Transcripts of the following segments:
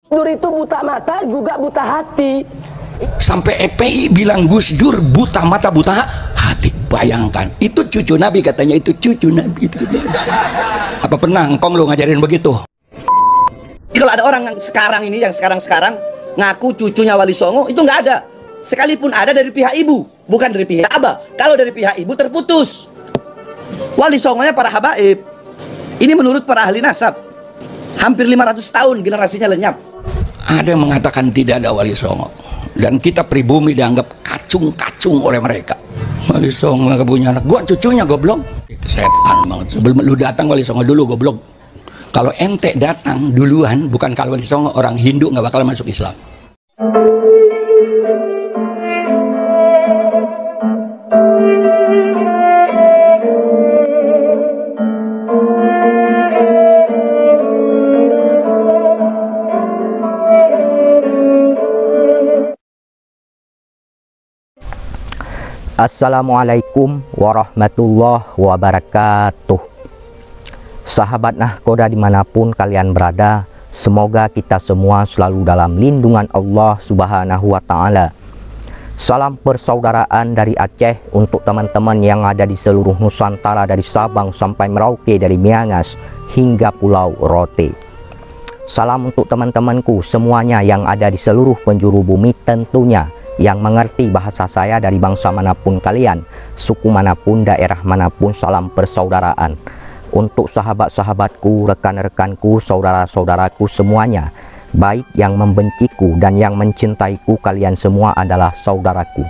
Dur itu buta mata juga buta hati. Sampai EPI bilang Gus Dur buta mata buta hati. Bayangkan, itu cucu Nabi, katanya itu cucu Nabi itu. Apa pernah engkong lu ngajarin begitu? Kalau ada orang sekarang ini yang sekarang ngaku cucunya Wali Songo, itu nggak ada. Sekalipun ada dari pihak ibu, bukan dari pihak abah. Kalau dari pihak ibu terputus. Wali Songonya para habaib. Ini menurut para ahli nasab. Hampir 500 tahun generasinya lenyap. Ada yang mengatakan tidak ada Wali Songo, dan kita pribumi dianggap kacung-kacung oleh mereka. Wali Songo nggak punya anak, gua cucunya goblok. Itu setan banget. Sebelum lu datang Wali Songo dulu goblok. Kalau ente datang duluan, bukan kalau Wali Songo, orang Hindu nggak bakal masuk Islam. Assalamualaikum warahmatullahi wabarakatuh. Sahabat nahkoda dimanapun kalian berada, semoga kita semua selalu dalam lindungan Allah Subhanahu wa Ta'ala. Salam persaudaraan dari Aceh untuk teman-teman yang ada di seluruh Nusantara, dari Sabang sampai Merauke, dari Miangas hingga Pulau Rote. Salam untuk teman-temanku semuanya yang ada di seluruh penjuru bumi, tentunya yang mengerti bahasa saya, dari bangsa manapun kalian, suku manapun, daerah manapun. Salam persaudaraan untuk sahabat-sahabatku, rekan-rekanku, saudara-saudaraku semuanya, baik yang membenciku dan yang mencintaiku, kalian semua adalah saudaraku.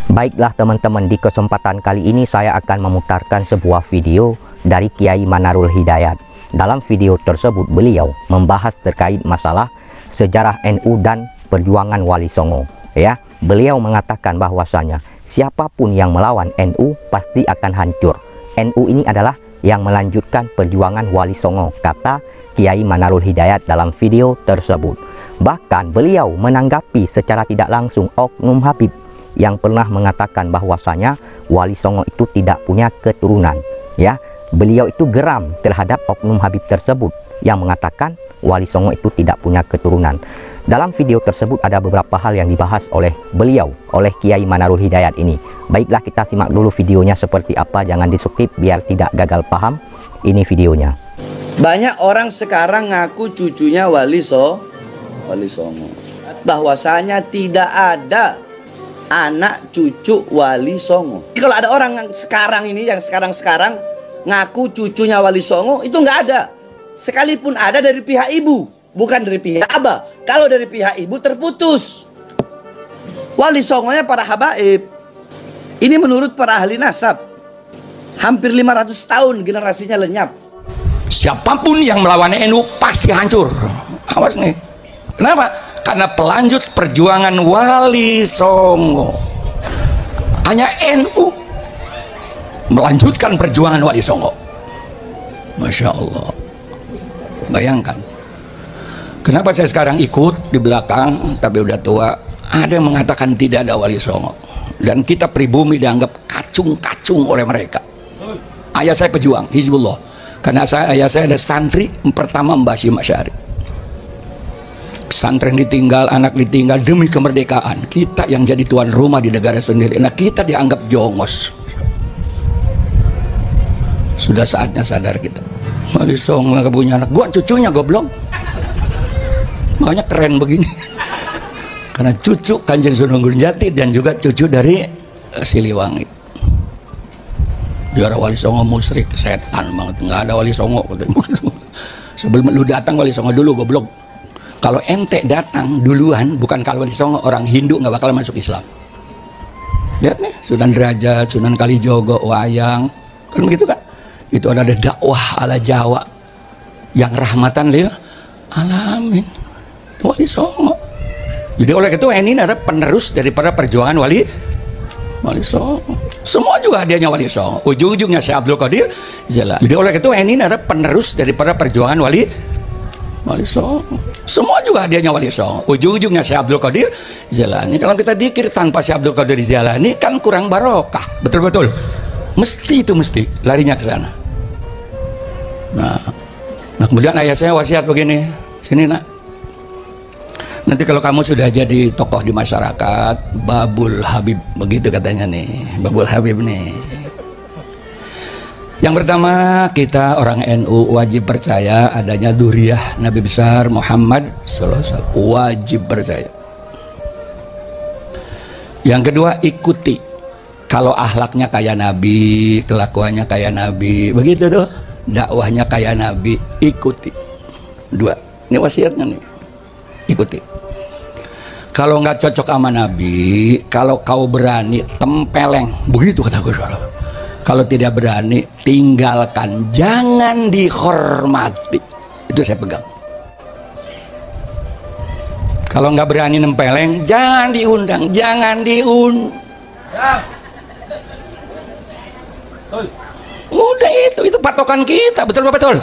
Baiklah teman-teman, di kesempatan kali ini saya akan memutarkan sebuah video dari Kiai Manarul Hidayat. Dalam video tersebut beliau membahas terkait masalah sejarah NU dan perjuangan Wali Songo. Ya, beliau mengatakan bahwasanya siapapun yang melawan NU pasti akan hancur. NU ini adalah yang melanjutkan perjuangan Wali Songo, kata Kiai Manarul Hidayat dalam video tersebut. Bahkan beliau menanggapi secara tidak langsung oknum Habib yang pernah mengatakan bahwasanya Wali Songo itu tidak punya keturunan. Ya, beliau itu geram terhadap oknum Habib tersebut yang mengatakan Wali Songo itu tidak punya keturunan. Dalam video tersebut ada beberapa hal yang dibahas oleh beliau, oleh Kiai Manarul Hidayat ini. Baiklah, kita simak dulu videonya seperti apa, jangan di-skip biar tidak gagal paham. Ini videonya. Banyak orang sekarang ngaku cucunya Wali Songo. Bahwasanya tidak ada anak cucu Wali Songo. Kalau ada orang sekarang ini yang sekarang ngaku cucunya Wali Songo, itu nggak ada. Sekalipun ada dari pihak ibu, bukan dari pihak abah. Kalau dari pihak ibu terputus. Wali Songonya para habaib. Ini menurut para ahli nasab. Hampir 500 tahun generasinya lenyap. Siapapun yang melawan NU pasti hancur. Awas nih. Kenapa? Karena pelanjut perjuangan Wali Songo. Hanya NU melanjutkan perjuangan Wali Songo. Masya Allah. Bayangkan. Kenapa saya sekarang ikut di belakang, tapi udah tua. Ada yang mengatakan tidak ada Wali Songo, dan kita pribumi dianggap kacung-kacung oleh mereka. Ayah saya pejuang Hizbullah, karena ayah saya ada santri pertama Mbah Hashim Asy'ari. Santren ditinggal, anak ditinggal demi kemerdekaan. Kita yang jadi tuan rumah di negara sendiri, nah kita dianggap jongos. Sudah saatnya sadar kita. Wali Songo nggak punya anak, gua cucunya goblok. Makanya keren begini. Karena cucu Kanjeng Sunan Gunung Jati dan juga cucu dari Siliwangi. Biar Wali Songo musyrik, setan banget, nggak ada Wali Songo. Sebelum lu datang Wali Songo dulu goblok. Kalau ente datang duluan, bukan kalau Wali Songo, orang Hindu nggak bakal masuk Islam. Lihat nih, Sunan Derajat, Sunan Kalijogo, Wayang, kan begitu kan? Itu ada dakwah ala Jawa yang rahmatan lil alamin, Wali Songo. Jadi oleh itu ini adalah penerus daripada perjuangan Wali Songo. Semua juga hadiahnya Wali Songo. Ujung-ujungnya Syekh Abdul Qadir Jailani. Jadi oleh itu ini adalah penerus daripada perjuangan Wali Songo. Semua juga hadiahnya Wali Songo. Ujung-ujungnya Syekh Abdul Qadir Jailani. Kalau kita dikir tanpa Syekh Abdul Qadir Jailani kan kurang barokah. Betul-betul. Mesti larinya ke sana. Nah kemudian ayah saya wasiat begini, sini nak, Nanti kalau kamu sudah jadi tokoh di masyarakat, Babul Habib, begitu katanya nih, Babul Habib nih. Yang pertama, kita orang NU wajib percaya adanya Duriyah Nabi besar Muhammad SAW, wajib percaya. Yang kedua, ikuti. Kalau akhlaknya kayak Nabi, kelakuannya kayak Nabi, begitu tuh, dakwahnya kayak Nabi, ikuti. Dua, ini wasiatnya nih, ikuti. Kalau nggak cocok sama Nabi, kalau kau berani, tempeleng, begitu kata Gus Solah. Kalau tidak berani, tinggalkan, jangan dihormati. Itu saya pegang. Kalau nggak berani nempeleng, jangan diundang, jangan Udah itu patokan kita, betul betul.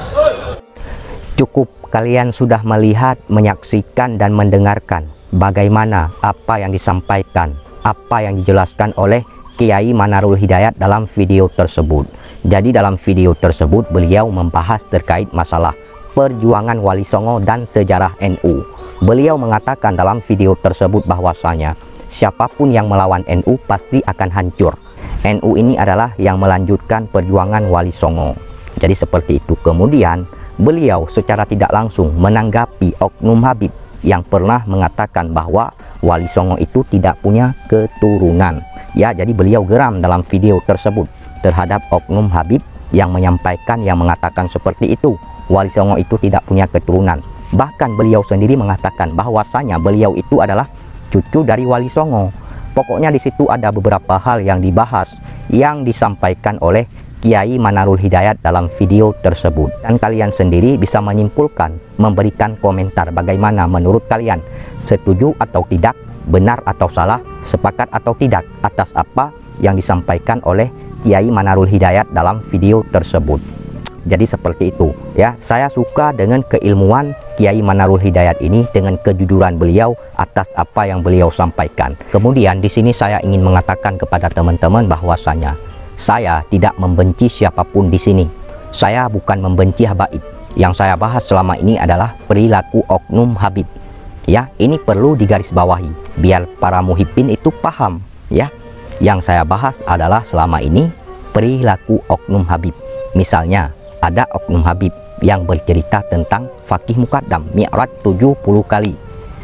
Cukup kalian sudah melihat, menyaksikan dan mendengarkan bagaimana apa yang disampaikan, apa yang dijelaskan oleh Kiai Manarul Hidayat dalam video tersebut. Jadi dalam video tersebut beliau membahas terkait masalah perjuangan Wali Songo dan sejarah NU. Beliau mengatakan dalam video tersebut bahwasanya siapapun yang melawan NU pasti akan hancur. NU ini adalah yang melanjutkan perjuangan Wali Songo. Jadi seperti itu. Kemudian beliau secara tidak langsung menanggapi Oknum Habib yang pernah mengatakan bahwa Wali Songo itu tidak punya keturunan. Ya, jadi beliau geram dalam video tersebut terhadap Oknum Habib yang menyampaikan, yang mengatakan seperti itu. Wali Songo itu tidak punya keturunan. Bahkan beliau sendiri mengatakan bahwasanya beliau itu adalah cucu dari Wali Songo. Pokoknya di situ ada beberapa hal yang dibahas, yang disampaikan oleh Kiai Manarul Hidayat dalam video tersebut. Dan kalian sendiri bisa menyimpulkan, memberikan komentar bagaimana menurut kalian, setuju atau tidak, benar atau salah, sepakat atau tidak atas apa yang disampaikan oleh Kiai Manarul Hidayat dalam video tersebut. Jadi seperti itu ya. Saya suka dengan keilmuan Kiai Manarul Hidayat ini, dengan kejujuran beliau atas apa yang beliau sampaikan. Kemudian di sini saya ingin mengatakan kepada teman-teman bahwasanya saya tidak membenci siapapun di sini. Saya bukan membenci Habaib. Yang saya bahas selama ini adalah perilaku Oknum Habib. Ya, ini perlu digarisbawahi biar para muhibbin itu paham ya. Yang saya bahas adalah selama ini perilaku Oknum Habib. Misalnya ada Oknum Habib yang bercerita tentang Fakih Mukaddam Mi'raj 70 kali.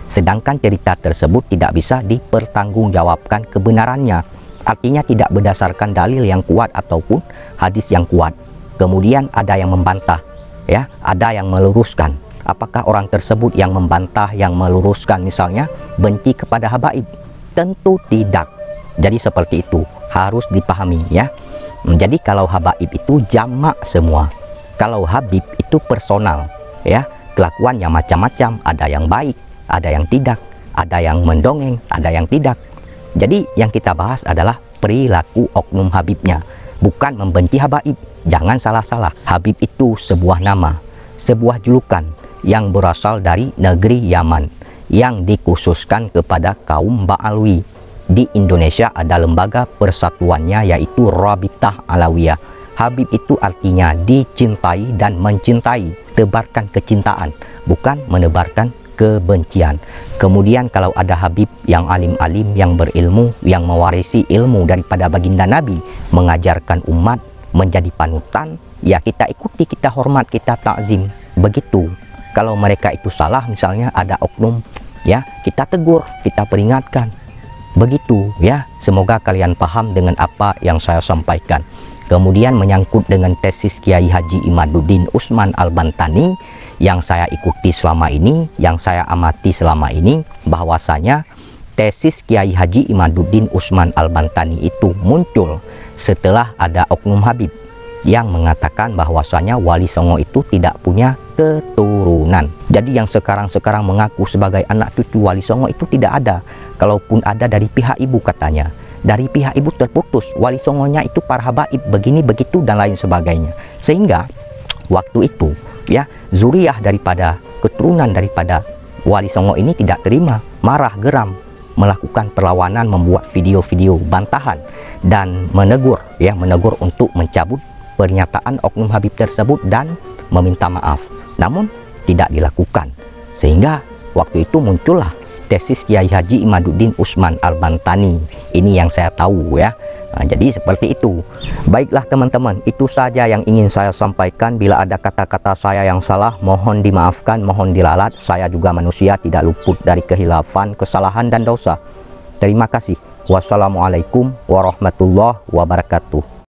Sedangkan cerita tersebut tidak bisa dipertanggungjawabkan kebenarannya. Artinya tidak berdasarkan dalil yang kuat ataupun hadis yang kuat. Kemudian ada yang membantah, ya, ada yang meluruskan. Apakah orang tersebut yang membantah, yang meluruskan misalnya benci kepada Habaib? Tentu tidak. Jadi seperti itu harus dipahami ya. Jadi kalau Habaib itu jamak semua. Kalau Habib itu personal ya, kelakuannya macam-macam, ada yang baik, ada yang tidak, ada yang mendongeng, ada yang tidak. Jadi yang kita bahas adalah perilaku Oknum Habibnya, bukan membenci Habaib. Jangan salah-salah, Habib itu sebuah nama, sebuah julukan yang berasal dari negeri Yaman, yang dikhususkan kepada kaum Ba'alwi. Di Indonesia ada lembaga persatuannya yaitu Rabitah Alawiyah. Habib itu artinya dicintai dan mencintai, tebarkan kecintaan, bukan menebarkan kebencian. Kemudian kalau ada Habib yang alim-alim, yang berilmu, yang mewarisi ilmu daripada baginda Nabi, mengajarkan umat menjadi panutan, ya kita ikuti, kita hormat, kita takzim. Begitu. Kalau mereka itu salah, misalnya ada oknum, ya kita tegur, kita peringatkan. Begitu ya. Semoga kalian paham dengan apa yang saya sampaikan. Kemudian menyangkut dengan tesis Kiai Haji Imaduddin Usman Al-Bantani yang saya ikuti selama ini, yang saya amati selama ini, bahwasanya tesis Kiai Haji Imaduddin Usman Al-Bantani itu muncul setelah ada Oknum Habib yang mengatakan bahwasanya Wali Songo itu tidak punya keturunan. Jadi yang sekarang mengaku sebagai anak cucu Wali Songo itu tidak ada. Kalaupun ada dari pihak ibu katanya. Dari pihak ibu terputus, Wali Songonya itu para habaib, begini begitu dan lain sebagainya. Sehingga waktu itu ya, zuriyah daripada keturunan daripada Wali Songo ini tidak terima, marah, geram, melakukan perlawanan, membuat video-video bantahan dan menegur ya, menegur untuk mencabut pernyataan Oknum Habib tersebut dan meminta maaf. Namun tidak dilakukan. Sehingga waktu itu muncullah tesis Kiai Haji Imaduddin Usman Al-Bantani. Ini yang saya tahu ya. Nah, jadi seperti itu. Baiklah teman-teman, itu saja yang ingin saya sampaikan. Bila ada kata-kata saya yang salah, mohon dimaafkan, mohon diralat. Saya juga manusia, tidak luput dari kehilafan, kesalahan dan dosa. Terima kasih. Wassalamualaikum warahmatullahi wabarakatuh.